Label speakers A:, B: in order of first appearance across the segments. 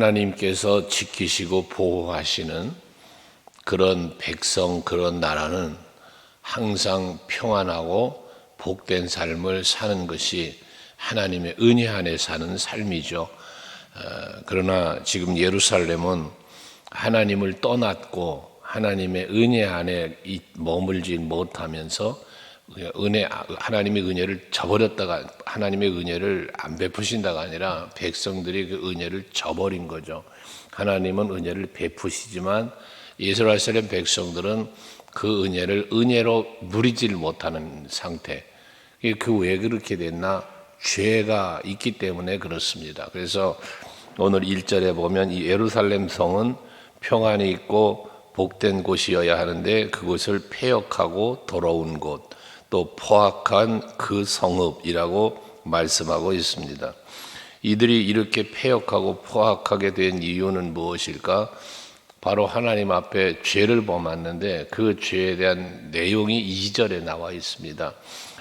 A: 하나님께서 지키시고 보호하시는 그런 백성, 그런 나라는 항상 평안하고 복된 삶을 사는 것이 하나님의 은혜 안에 사는 삶이죠. 그러나 지금 예루살렘은 하나님을 떠났고 하나님의 은혜 안에 머물지 못하면서 하나님의 은혜를 저버렸다가 하나님의 은혜를 안 베푸신다가 아니라 백성들이 그 은혜를 저버린 거죠. 하나님은 은혜를 베푸시지만 이스라엘 백성들은 그 은혜를 은혜로 누리질 못하는 상태. 그 왜 그렇게 됐나? 죄가 있기 때문에 그렇습니다. 그래서 오늘 1절에 보면 이 예루살렘 성은 평안이 있고 복된 곳이어야 하는데 그곳을 폐역하고 더러운 곳, 또 포악한 그 성읍이라고 말씀하고 있습니다. 이들이 이렇게 폐역하고 포악하게 된 이유는 무엇일까? 바로 하나님 앞에 죄를 범했는데 그 죄에 대한 내용이 2절에 나와 있습니다.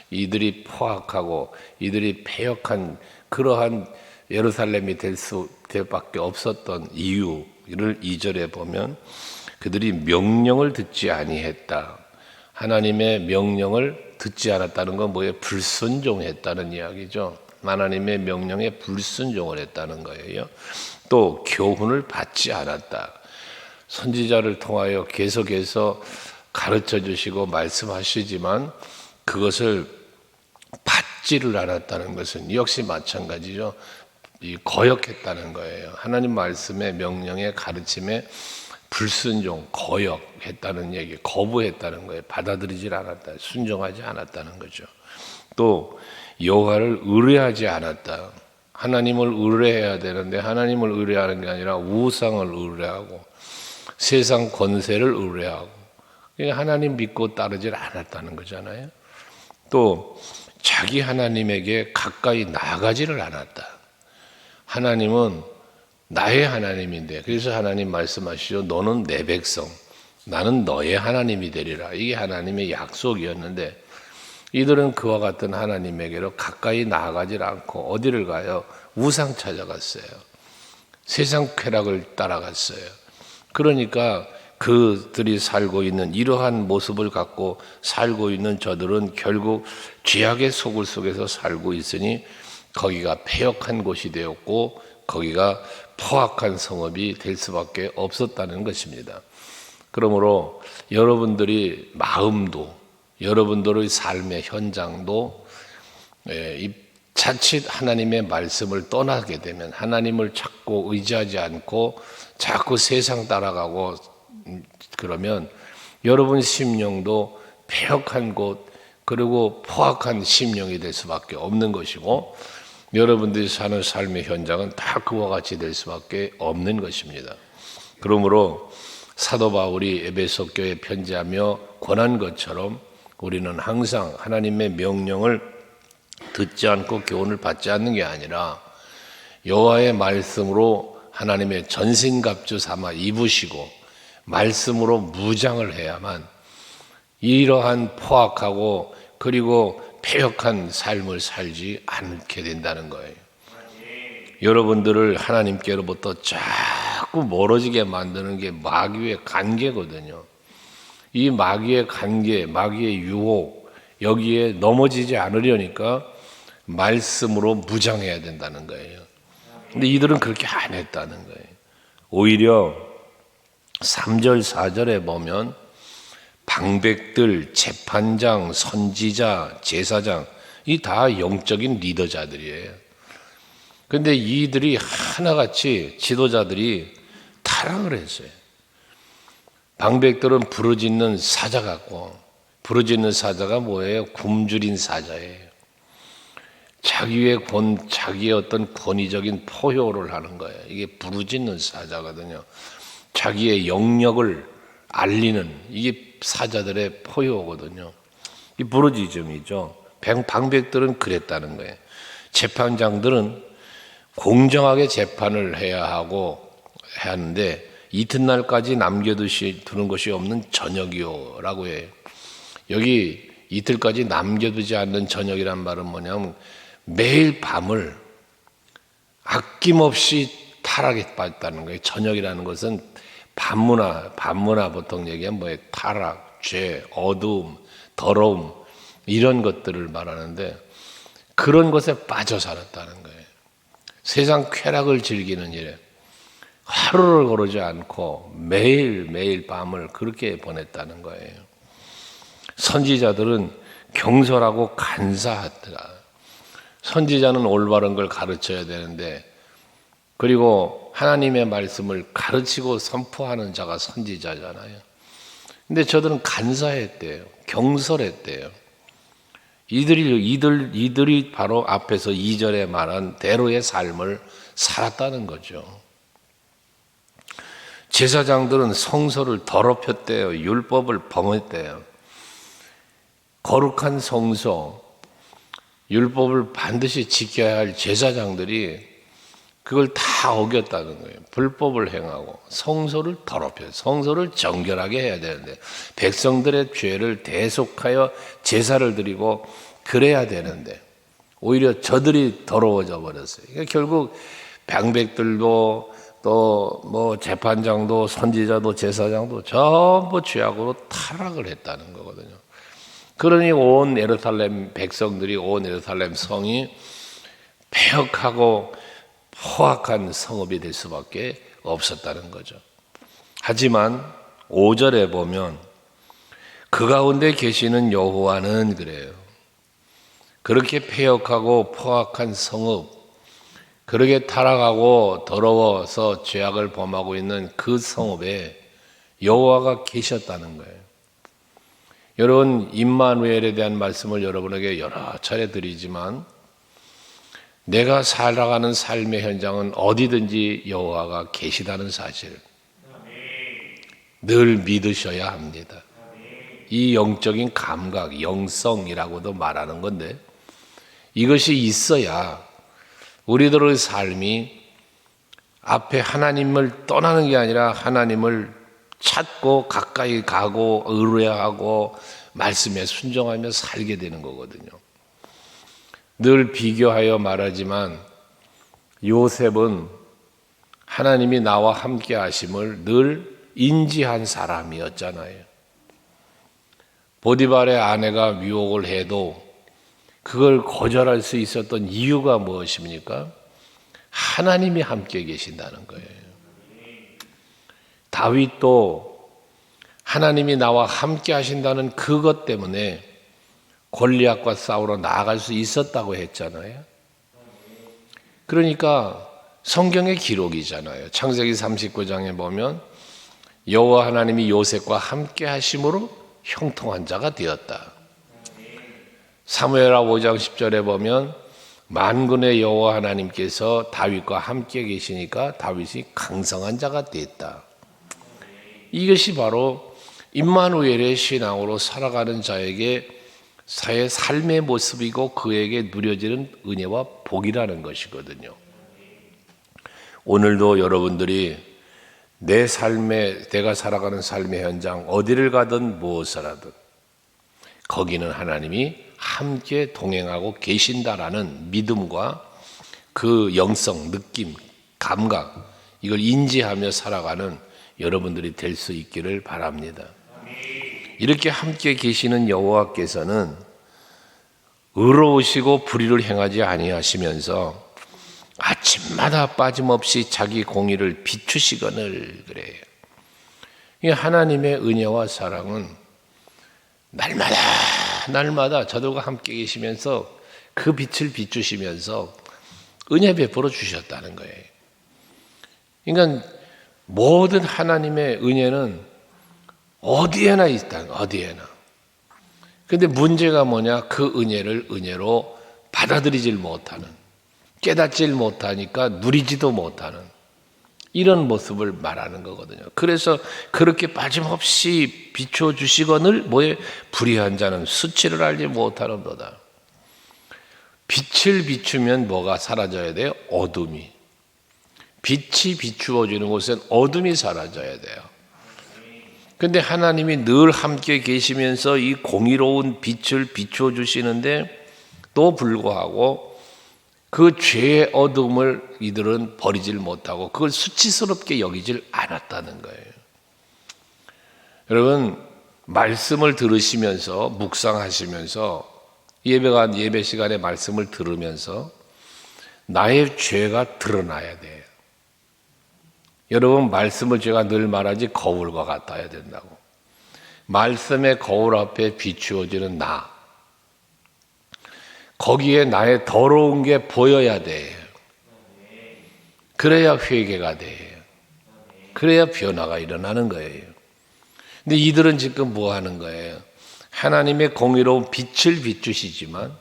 A: 이들이 포악하고 이들이 폐역한 그러한 예루살렘이 될 수밖에 없었던 이유를 2절에 보면 그들이 명령을 듣지 아니했다. 하나님의 명령을 듣지 않았다는 건 뭐예요? 불순종했다는 이야기죠. 하나님의 명령에 불순종을 했다는 거예요. 또 교훈을 받지 않았다. 선지자를 통하여 계속해서 가르쳐 주시고 말씀하시지만 그것을 받지를 않았다는 것은 역시 마찬가지죠. 거역했다는 거예요. 하나님 말씀의 명령의 가르침에 불순종, 거역했다는 얘기, 거부했다는 거예요. 받아들이질 않았다, 순종하지 않았다는 거죠. 또 여호와를 의뢰하지 않았다. 하나님을 의뢰해야 되는데 하나님을 의뢰하는 게 아니라 우상을 의뢰하고 세상 권세를 의뢰하고 하나님 믿고 따르질 않았다는 거잖아요. 또 자기 하나님에게 가까이 나가지를 않았다. 하나님은 나의 하나님인데 그래서 하나님 말씀하시죠. 너는 내 백성, 나는 너의 하나님이 되리라. 이게 하나님의 약속이었는데 이들은 그와 같은 하나님에게로 가까이 나아가질 않고 어디를 가요? 우상 찾아갔어요. 세상 쾌락을 따라갔어요. 그러니까 그들이 살고 있는 이러한 모습을 갖고 살고 있는 저들은 결국 죄악의 소굴 속에서 살고 있으니 거기가 폐역한 곳이 되었고 거기가 포악한 성읍이 될 수밖에 없었다는 것입니다. 그러므로 여러분들이 마음도 여러분들의 삶의 현장도 자칫 하나님의 말씀을 떠나게 되면 하나님을 찾고 의지하지 않고 자꾸 세상 따라가고 그러면 여러분 심령도 폐역한 곳 그리고 포악한 심령이 될 수밖에 없는 것이고 여러분들이 사는 삶의 현장은 다 그와 같이 될 수밖에 없는 것입니다. 그러므로 사도 바울이 에베소 교회에 편지하며 권한 것처럼 우리는 항상 하나님의 명령을 듣지 않고 교훈을 받지 않는 게 아니라 여호와의 말씀으로 하나님의 전신갑주 삼아 입으시고 말씀으로 무장을 해야만 이러한 포악하고 그리고 폐역한 삶을 살지 않게 된다는 거예요. 여러분들을 하나님께로부터 자꾸 멀어지게 만드는 게 마귀의 관계거든요. 이 마귀의 관계, 마귀의 유혹 여기에 넘어지지 않으려니까 말씀으로 무장해야 된다는 거예요. 근데 이들은 그렇게 안 했다는 거예요. 오히려 3절, 4절에 보면 방백들, 재판장, 선지자, 제사장 이 다 영적인 리더자들이에요. 그런데 이들이 하나같이 지도자들이 타락을 했어요. 방백들은 부르짖는 사자 같고 부르짖는 사자가 뭐예요? 굶주린 사자예요. 자기의 어떤 권위적인 포효를 하는 거예요. 이게 부르짖는 사자거든요. 자기의 영역을 알리는 이게 사자들의 포효거든요. 이 부르짖음이죠. 방백들은 그랬다는 거예요. 재판장들은 공정하게 재판을 해야 하는데 이튿날까지 남겨두는 것이 없는 저녁이요라고 해요. 여기 이틀까지 남겨두지 않는 저녁이란 말은 뭐냐면 매일 밤을 아낌없이 타락에 빠졌다는 거예요. 저녁이라는 것은 반문화 보통 얘기하면 뭐예요? 타락, 죄, 어두움, 더러움 이런 것들을 말하는데 그런 것에 빠져 살았다는 거예요. 세상 쾌락을 즐기는 일에 하루를 거르지 않고 매일 밤을 그렇게 보냈다는 거예요. 선지자들은 경솔하고 간사하더라. 선지자는 올바른 걸 가르쳐야 되는데 그리고 하나님의 말씀을 가르치고 선포하는 자가 선지자잖아요. 근데 저들은 간사했대요. 경솔했대요. 이들이 바로 앞에서 2절에 말한 대로의 삶을 살았다는 거죠. 제사장들은 성소를 더럽혔대요. 율법을 범했대요. 거룩한 성소, 율법을 반드시 지켜야 할 제사장들이 그걸 다 어겼다는 거예요. 불법을 행하고 성소를 더럽혀요. 성소를 정결하게 해야 되는데 백성들의 죄를 대속하여 제사를 드리고 그래야 되는데 오히려 저들이 더러워져 버렸어요. 그러니까 결국 방백들도 또 뭐 재판장도 선지자도 제사장도 전부 죄악으로 타락을 했다는 거거든요. 그러니 온 예루살렘 백성들이 온 예루살렘 성이 폐역하고 포악한 성읍이 될 수밖에 없었다는 거죠. 하지만 5절에 보면 그 가운데 계시는 여호와는 그래요. 그렇게 폐역하고 포악한 성읍, 그렇게 타락하고 더러워서 죄악을 범하고 있는 그 성읍에 여호와가 계셨다는 거예요. 여러분 임마누엘에 대한 말씀을 여러분에게 여러 차례 드리지만 내가 살아가는 삶의 현장은 어디든지 여호와가 계시다는 사실 늘 믿으셔야 합니다. 이 영적인 감각, 영성이라고도 말하는 건데 이것이 있어야 우리들의 삶이 앞에 하나님을 떠나는 게 아니라 하나님을 찾고 가까이 가고 의뢰하고 말씀에 순종하며 살게 되는 거거든요. 늘 비교하여 말하지만 요셉은 하나님이 나와 함께 하심을 늘 인지한 사람이었잖아요. 보디발의 아내가 유혹을 해도 그걸 거절할 수 있었던 이유가 무엇입니까? 하나님이 함께 계신다는 거예요. 다윗도 하나님이 나와 함께 하신다는 그것 때문에 골리앗과 싸우러 나아갈 수 있었다고 했잖아요. 그러니까 성경의 기록이잖아요. 창세기 39장에 보면 여호와 하나님이 요셉과 함께 하심으로 형통한 자가 되었다. 사무엘하 5장 10절에 보면 만군의 여호와 하나님께서 다윗과 함께 계시니까 다윗이 강성한 자가 됐다. 이것이 바로 임마누엘의 신앙으로 살아가는 자에게 사의 삶의 모습이고 그에게 누려지는 은혜와 복이라는 것이거든요. 오늘도 여러분들이 내 삶에 내가 살아가는 삶의 현장 어디를 가든 무엇을 하든 거기는 하나님이 함께 동행하고 계신다라는 믿음과 그 영성, 느낌, 감각 이걸 인지하며 살아가는 여러분들이 될 수 있기를 바랍니다. 이렇게 함께 계시는 여호와께서는 의로우시고 불의를 행하지 아니하시면서 아침마다 빠짐없이 자기 공의를 비추시거늘 그래요. 이 하나님의 은혜와 사랑은 날마다 저들과 함께 계시면서 그 빛을 비추시면서 은혜 베풀어 주셨다는 거예요. 그러니까 모든 하나님의 은혜는 어디에나 있다. 어디에나. 근데 문제가 뭐냐? 그 은혜를 은혜로 받아들이질 못하는, 깨닫질 못하니까 누리지도 못하는 이런 모습을 말하는 거거든요. 그래서 그렇게 빠짐없이 비춰주시거늘 뭐에 불의한 자는 수치를 알지 못하는도다. 빛을 비추면 뭐가 사라져야 돼요? 어둠이. 빛이 비추어지는 곳엔 어둠이 사라져야 돼요. 근데 하나님이 늘 함께 계시면서 이 공의로운 빛을 비추어 주시는데 또 불구하고 그 죄의 어둠을 이들은 버리질 못하고 그걸 수치스럽게 여기질 않았다는 거예요. 여러분, 말씀을 들으시면서 묵상하시면서 예배 시간에 말씀을 들으면서 나의 죄가 드러나야 돼요. 여러분, 말씀을 제가 늘 말하지 거울과 같아야 된다고. 말씀의 거울 앞에 비추어지는 나, 거기에 나의 더러운 게 보여야 돼요. 그래야 회개가 돼요. 그래야 변화가 일어나는 거예요. 근데 이들은 지금 뭐 하는 거예요? 하나님의 공의로운 빛을 비추시지만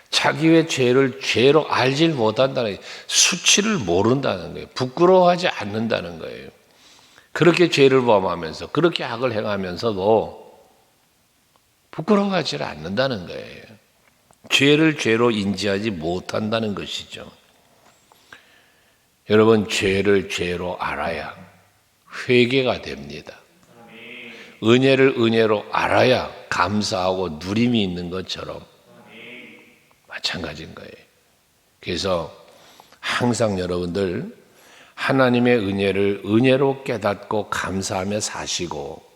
A: 자기의 죄를 죄로 알질 못한다는 거예요. 수치를 모른다는 거예요. 부끄러워하지 않는다는 거예요. 그렇게 죄를 범하면서 그렇게 악을 행하면서도 부끄러워하지 않는다는 거예요. 죄를 죄로 인지하지 못한다는 것이죠. 여러분, 죄를 죄로 알아야 회개가 됩니다. 은혜를 은혜로 알아야 감사하고 누림이 있는 것처럼 마찬가지인 거예요. 그래서 항상 여러분들 하나님의 은혜를 은혜로 깨닫고 감사하며 사시고,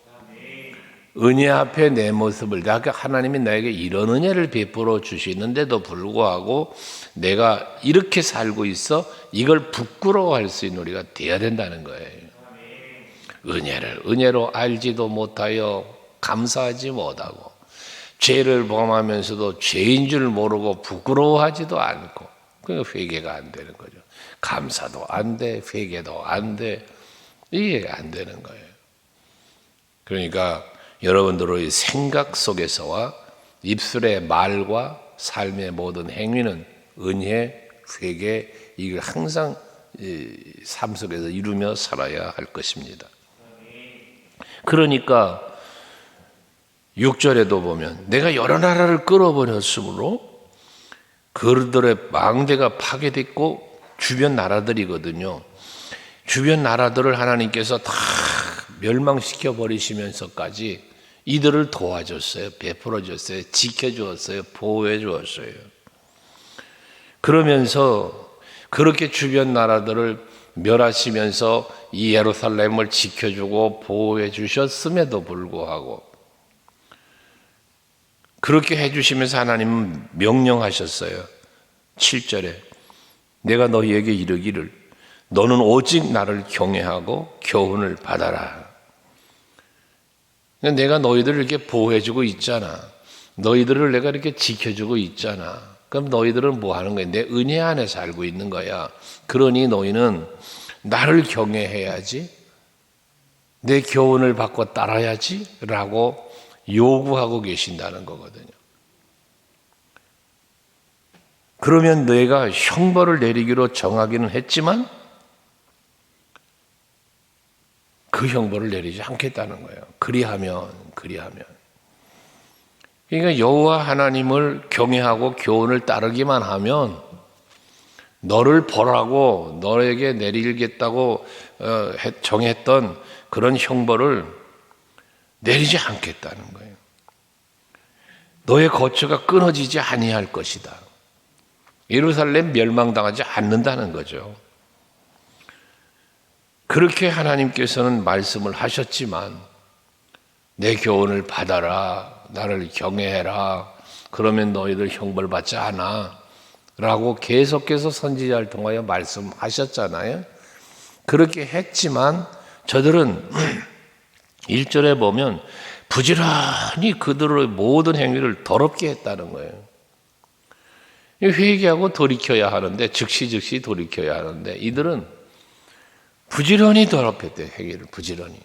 A: 은혜 앞에 내 모습을, 하나님이 나에게 이런 은혜를 베풀어 주시는데도 불구하고 내가 이렇게 살고 있어, 이걸 부끄러워할 수 있는 우리가 되어야 된다는 거예요. 은혜를 은혜로 알지도 못하여 감사하지 못하고, 죄를 범하면서도 죄인 줄 모르고 부끄러워하지도 않고, 그러니까 회개가 안 되는 거죠. 감사도 안 돼, 회개도 안 돼, 이게 안 되는 거예요. 그러니까 여러분들의 생각 속에서와 입술의 말과 삶의 모든 행위는 은혜, 회개, 이걸 항상 삶 속에서 이루며 살아야 할 것입니다. 그러니까 6절에도 보면 내가 여러 나라를 끌어버렸으므로 그들의 망대가 파괴됐고, 주변 나라들이거든요. 주변 나라들을 하나님께서 다 멸망시켜 버리시면서까지 이들을 도와줬어요. 베풀어 줬어요. 지켜주었어요. 보호해 주었어요. 그러면서 그렇게 주변 나라들을 멸하시면서 이 예루살렘을 지켜주고 보호해 주셨음에도 불구하고, 그렇게 해주시면서 하나님은 명령하셨어요. 7절에 내가 너희에게 이르기를 너는 오직 나를 경외하고 교훈을 받아라. 내가 너희들을 이렇게 보호해주고 있잖아. 너희들을 내가 이렇게 지켜주고 있잖아. 그럼 너희들은 뭐 하는 거야? 내 은혜 안에 살고 있는 거야. 그러니 너희는 나를 경외해야지, 내 교훈을 받고 따라야지 라고 요구하고 계신다는 거거든요. 그러면 내가 형벌을 내리기로 정하기는 했지만 그 형벌을 내리지 않겠다는 거예요. 그리하면. 그러니까 여호와 하나님을 경외하고 교훈을 따르기만 하면 너를 벌하고 너에게 내리겠다고 정했던 그런 형벌을 내리지 않겠다는 거예요. 너의 거처가 끊어지지 아니할 것이다. 예루살렘 멸망당하지 않는다는 거죠. 그렇게 하나님께서는 말씀을 하셨지만 내 교훈을 받아라, 나를 경외해라, 그러면 너희들 형벌 받지 않아 라고 계속해서 선지자를 통하여 말씀하셨잖아요. 그렇게 했지만 저들은 1절에 보면 부지런히 그들의 모든 행위를 더럽게 했다는 거예요. 회개하고 돌이켜야 하는데, 즉시 돌이켜야 하는데 이들은 부지런히 더럽혔대요. 행위를 부지런히.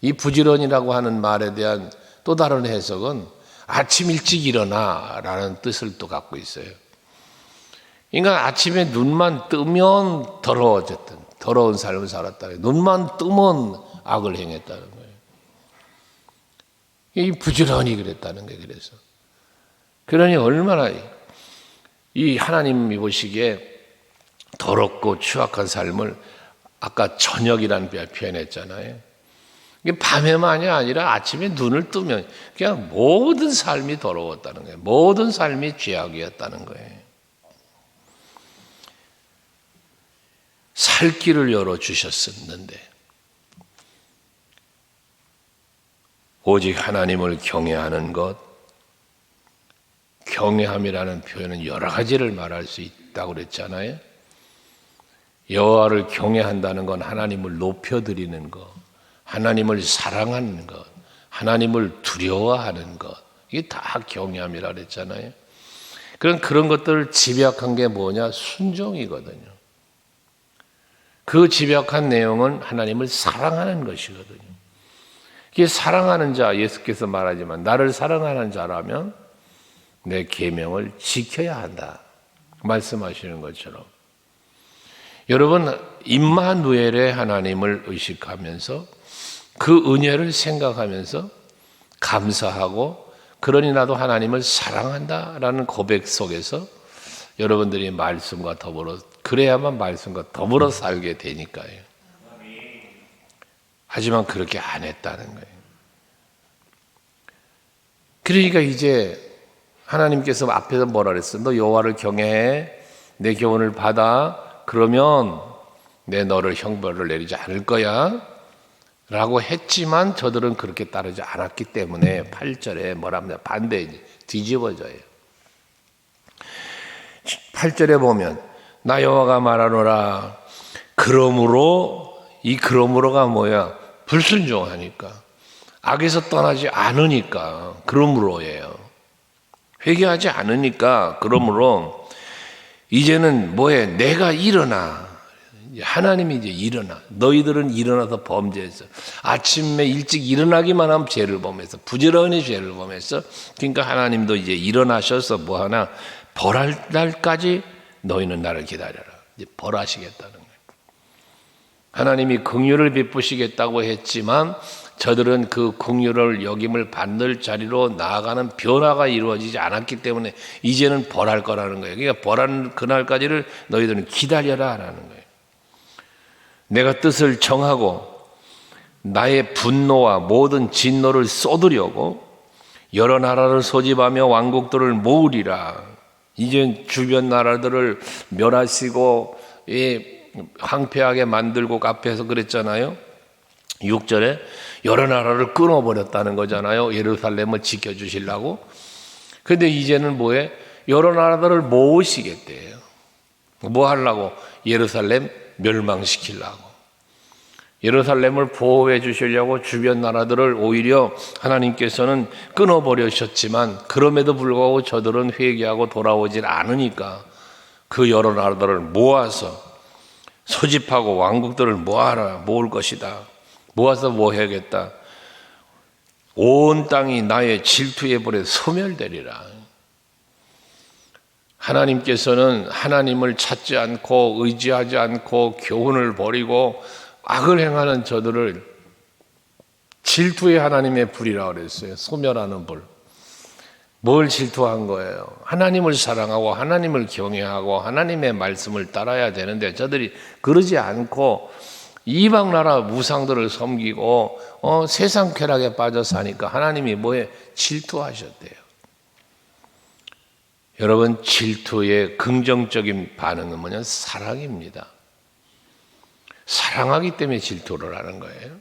A: 이 부지런이라고 하는 말에 대한 또 다른 해석은 아침 일찍 일어나라는 뜻을 또 갖고 있어요. 그러니까 아침에 눈만 뜨면 더러워졌던, 더러운 삶을 살았다. 눈만 뜨면 악을 행했다는 거예요. 이 부지런히 그랬다는 거예요. 그러니 얼마나 이 하나님이 보시기에 더럽고 추악한 삶을 아까 저녁이라는 표현했잖아요. 이게 밤에만이 아니라 아침에 눈을 뜨면 그냥 모든 삶이 더러웠다는 거예요. 모든 삶이 죄악이었다는 거예요. 살 길을 열어주셨었는데 오직 하나님을 경외하는 것, 경외함이라는 표현은 여러 가지를 말할 수 있다고 그랬잖아요. 여호와를 경외한다는 건 하나님을 높여드리는 것, 하나님을 사랑하는 것, 하나님을 두려워하는 것, 이게 다 경외함이라 그랬잖아요. 그런 것들을 집약한 게 뭐냐? 순종이거든요. 그 집약한 내용은 하나님을 사랑하는 것이거든요. 이게 사랑하는 자, 예수께서 말하지만 나를 사랑하는 자라면 내 계명을 지켜야 한다 말씀하시는 것처럼, 여러분 임마누엘의 하나님을 의식하면서 그 은혜를 생각하면서 감사하고, 그러니 나도 하나님을 사랑한다라는 고백 속에서 여러분들이 말씀과 더불어, 그래야만 말씀과 더불어 살게 되니까요. 하지만 그렇게 안 했다는 거예요. 그러니까 이제 하나님께서 앞에서 뭐라 그랬어? 너 여호와를 경외해, 내 교훈을 받아, 그러면 내 너를 형벌을 내리지 않을 거야 라고 했지만 저들은 그렇게 따르지 않았기 때문에 8절에 뭐라 합니까? 반대, 뒤집어져요. 8절에 보면 나 여호와가 말하노라, 그러므로, 이 그러므로가 뭐야? 불순종하니까, 악에서 떠나지 않으니까 그러므로예요. 회개하지 않으니까 그러므로 이제는 뭐해? 내가 일어나. 하나님이 이제 일어나. 너희들은 일어나서 범죄했어. 아침에 일찍 일어나기만 하면 죄를 범했어. 부지런히 죄를 범했어. 그러니까 하나님도 이제 일어나셔서 뭐하나? 벌할 날까지 너희는 나를 기다려라. 이제 벌하시겠다는 거예요. 하나님이 긍휼을 베푸시겠다고 했지만 저들은 그 긍휼을 여김을 받는 자리로 나아가는 변화가 이루어지지 않았기 때문에 이제는 벌할 거라는 거예요. 그러니까 벌하는 그날까지를 너희들은 기다려라 라는 거예요. 내가 뜻을 정하고 나의 분노와 모든 진노를 쏟으려고 여러 나라를 소집하며 왕국들을 모으리라. 이제 주변 나라들을 멸하시고 황폐하게 만들고, 앞에서 그랬잖아요. 6절에 여러 나라를 끊어버렸다는 거잖아요. 예루살렘을 지켜주시려고. 그런데 이제는 뭐해? 여러 나라들을 모으시겠대요. 뭐 하려고? 예루살렘 멸망시키려고. 예루살렘을 보호해 주시려고 주변 나라들을 오히려 하나님께서는 끊어버리셨지만, 그럼에도 불구하고 저들은 회개하고 돌아오질 않으니까 그 여러 나라들을 모아서 소집하고 왕국들을 모을 것이다. 모아서 뭐 해야겠다? 온 땅이 나의 질투의 불에 소멸되리라. 하나님께서는 하나님을 찾지 않고 의지하지 않고 교훈을 버리고 악을 행하는 저들을 질투의 하나님의 불이라고 그랬어요. 소멸하는 불. 뭘 질투한 거예요? 하나님을 사랑하고 하나님을 경외하고 하나님의 말씀을 따라야 되는데 저들이 그러지 않고 이방 나라 우상들을 섬기고 세상 쾌락에 빠져 사니까 하나님이 뭐에 질투하셨대요. 여러분, 질투의 긍정적인 반응은 뭐냐? 사랑입니다. 사랑하기 때문에 질투를 하는 거예요.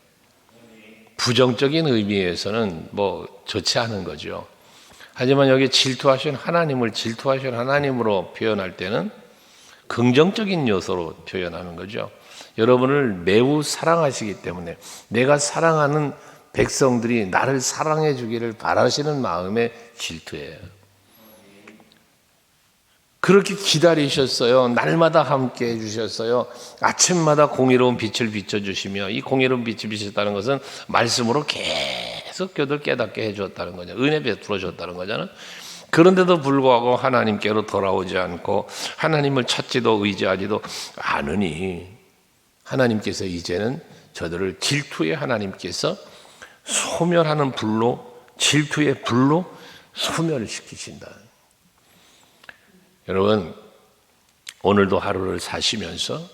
A: 부정적인 의미에서는 뭐 좋지 않은 거죠. 하지만 여기 질투하신 하나님으로 표현할 때는 긍정적인 요소로 표현하는 거죠. 여러분을 매우 사랑하시기 때문에 내가 사랑하는 백성들이 나를 사랑해 주기를 바라시는 마음의 질투예요. 그렇게 기다리셨어요. 날마다 함께 해주셨어요. 아침마다 공의로운 빛을 비춰주시며, 이 공의로운 빛을 비추셨다는 것은 말씀으로 계속 그들 깨닫게 해주었다는 거죠. 은혜 베풀어 줬다는 거잖아요. 그런데도 불구하고 하나님께로 돌아오지 않고 하나님을 찾지도 의지하지도 않으니 하나님께서 이제는 저들을 질투의 하나님께서 소멸하는 불로, 질투의 불로 소멸시키신다. 여러분, 오늘도 하루를 사시면서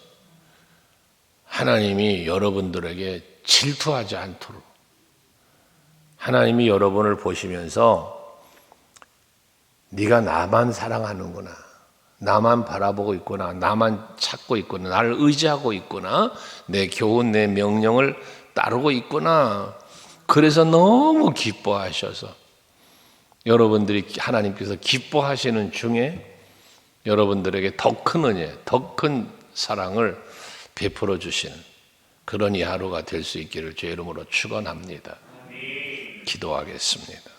A: 하나님이 여러분들에게 질투하지 않도록, 하나님이 여러분을 보시면서 네가 나만 사랑하는구나, 나만 바라보고 있구나, 나만 찾고 있구나, 나를 의지하고 있구나, 내 교훈, 내 명령을 따르고 있구나. 그래서 너무 기뻐하셔서 여러분들이 하나님께서 기뻐하시는 중에 여러분들에게 더 큰 은혜, 더 큰 사랑을 베풀어 주시는 그런 이 하루가 될 수 있기를 주의 이름으로 축원합니다. 기도하겠습니다.